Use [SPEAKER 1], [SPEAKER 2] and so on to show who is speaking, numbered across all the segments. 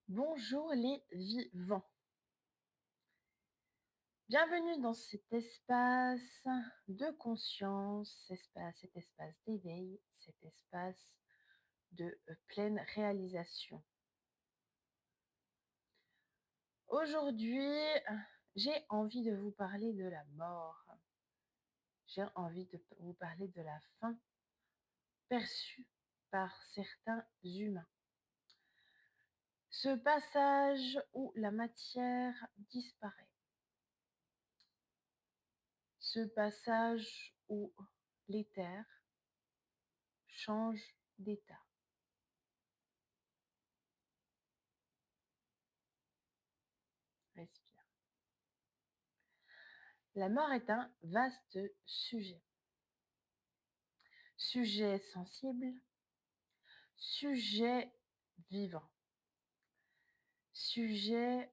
[SPEAKER 1] Bonjour les vivants. Bienvenue dans cet espace de conscience, cet espace d'éveil, cet espace de pleine réalisation. Aujourd'hui, j'ai envie de vous parler de la mort. J'ai envie de vous parler de la fin perçue par certains humains. Ce passage où la matière disparaît. Ce passage où l'éther change d'état. Respire. La mort est un vaste sujet. Sujet sensible, sujet vivant, sujet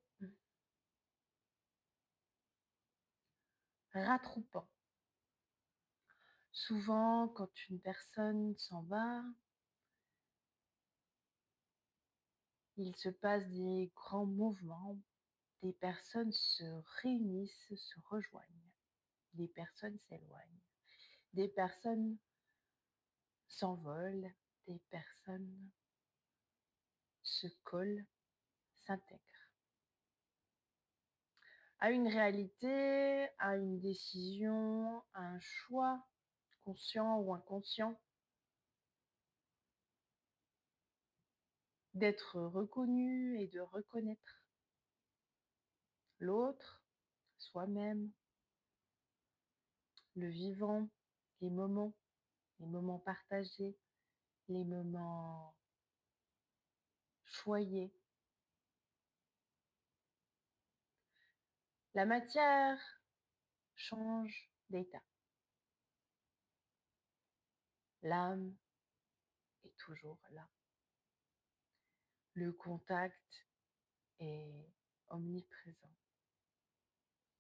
[SPEAKER 1] rattroupant. Souvent, quand une personne s'en va, il se passe des grands mouvements, des personnes se réunissent, se rejoignent, des personnes s'éloignent, des personnes s'envolent, des personnes se collent, s'intègrent à une réalité, à une décision, à un choix, conscient ou inconscient, d'être reconnu et de reconnaître l'autre, soi-même, le vivant, les moments partagés, les moments choyés. La matière change d'état. L'âme est toujours là. Le contact est omniprésent.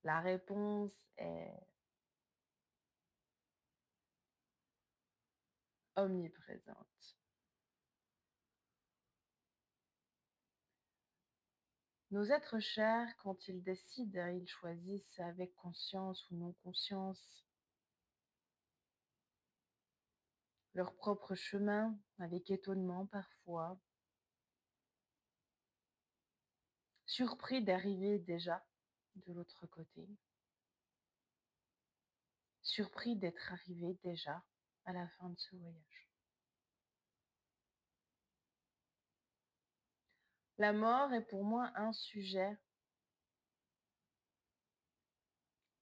[SPEAKER 1] La réponse est omniprésente. Nos êtres chers, quand ils décident, ils choisissent avec conscience ou non conscience leur propre chemin, avec étonnement parfois, surpris d'arriver déjà de l'autre côté, surpris d'être arrivé déjà à la fin de ce voyage. La mort est pour moi un sujet,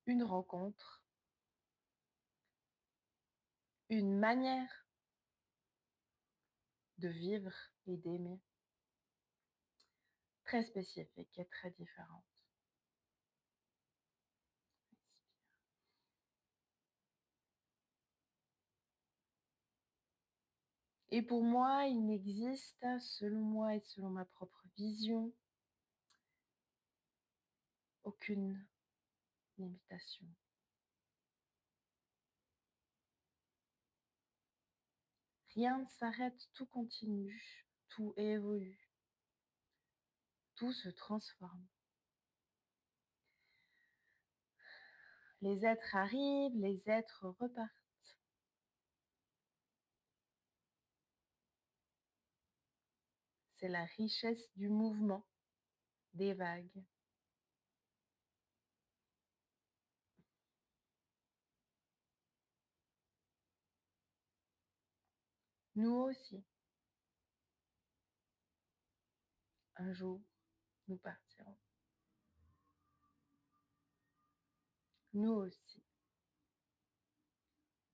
[SPEAKER 1] une rencontre, une manière de vivre et d'aimer très spécifique et très différente. Et pour moi, il n'existe, selon moi et selon ma propre vision, aucune limitation. Rien ne s'arrête, tout continue, tout évolue, tout se transforme. Les êtres arrivent, les êtres repartent. C'est la richesse du mouvement, des vagues. Nous aussi, un jour, nous partirons. Nous aussi,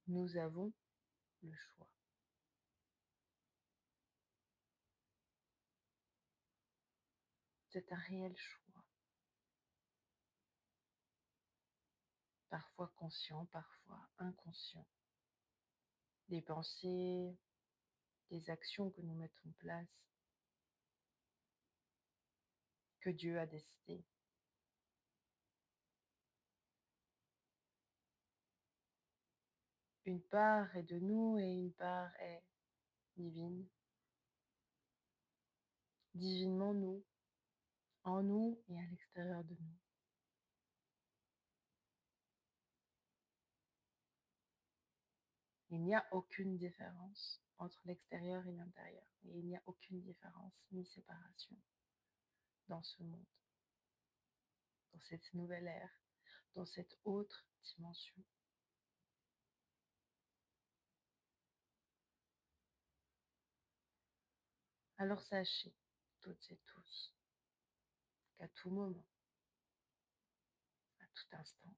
[SPEAKER 1] nous avons le choix. C'est un réel choix. Parfois conscient, parfois inconscient. Des pensées, des actions que nous mettons en place, que Dieu a décidé. Une part est de nous et une part est divine. Divinement nous. en nous et à l'extérieur de nous. Il n'y a aucune différence entre l'extérieur et l'intérieur. Et il n'y a aucune différence ni séparation dans ce monde, dans cette nouvelle ère, dans cette autre dimension. Alors sachez, toutes et tous, qu'à tout moment, à tout instant,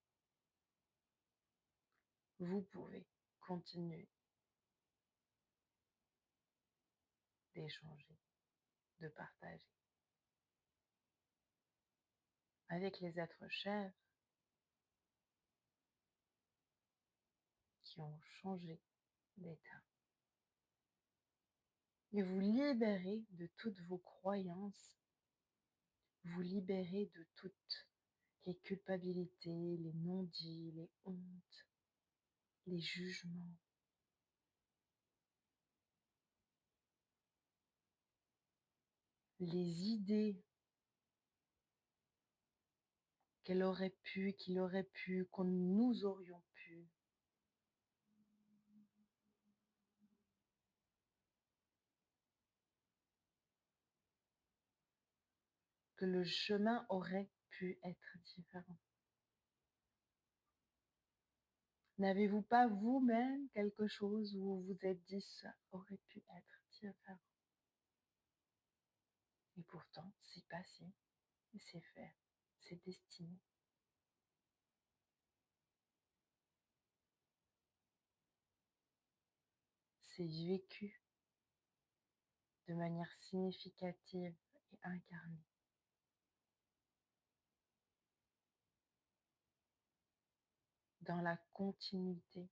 [SPEAKER 1] vous pouvez continuer d'échanger, de partager avec les êtres chers qui ont changé d'état et vous libérer de toutes vos croyances, vous libérer de toutes les culpabilités, les non-dits, les hontes, les jugements, les idées qu'elle aurait pu, qu'il aurait pu, que nous aurions pu. Que le chemin aurait pu être différent. N'avez-vous pas vous-même quelque chose où vous vous êtes dit ça aurait pu être différent? Et pourtant, c'est passé, et c'est fait, c'est destiné. C'est vécu de manière significative et incarnée. Dans la continuité,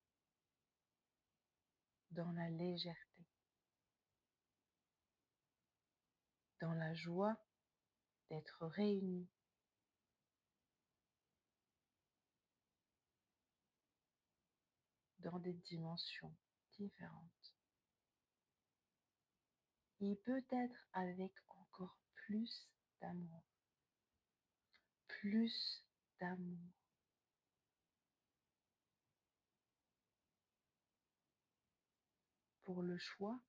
[SPEAKER 1] dans la légèreté, dans la joie d'être réunis, dans des dimensions différentes. Et peut-être avec encore plus d'amour, pour le choix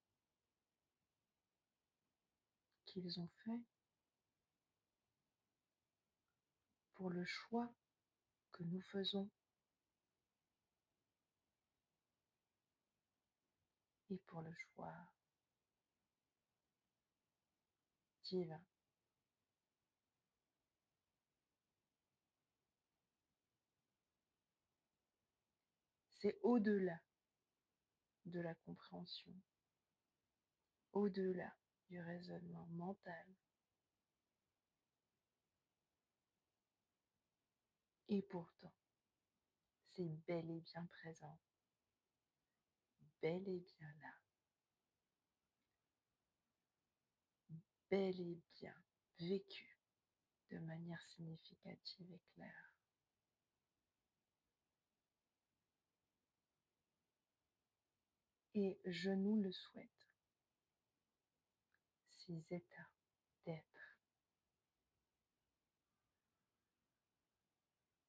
[SPEAKER 1] qu'ils ont fait, pour le choix que nous faisons et pour le choix divin. C'est au-delà de la compréhension, au-delà du raisonnement mental, et pourtant, c'est bel et bien présent, bel et bien là, bel et bien vécu de manière significative et claire. Et je nous le souhaite, ces états d'être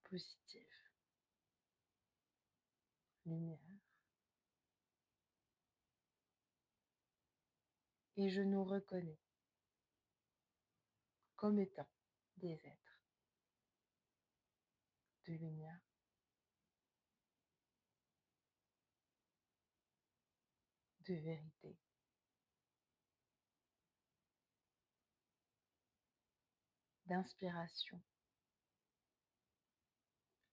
[SPEAKER 1] positifs, lumière, et je nous reconnais comme étant des êtres de lumière, de vérité, d'inspiration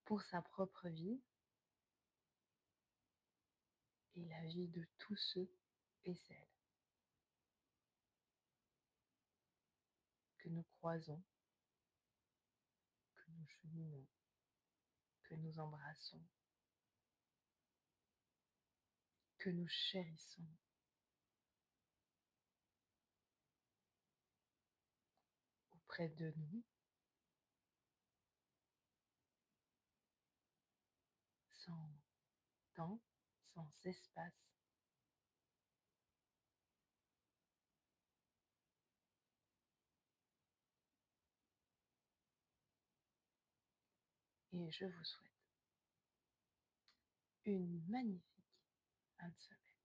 [SPEAKER 1] pour sa propre vie et la vie de tous ceux et celles que nous croisons, que nous cheminons, que nous embrassons, que nous chérissons auprès de nous, sans temps, sans espace, et je vous souhaite une magnifique fin de semaine.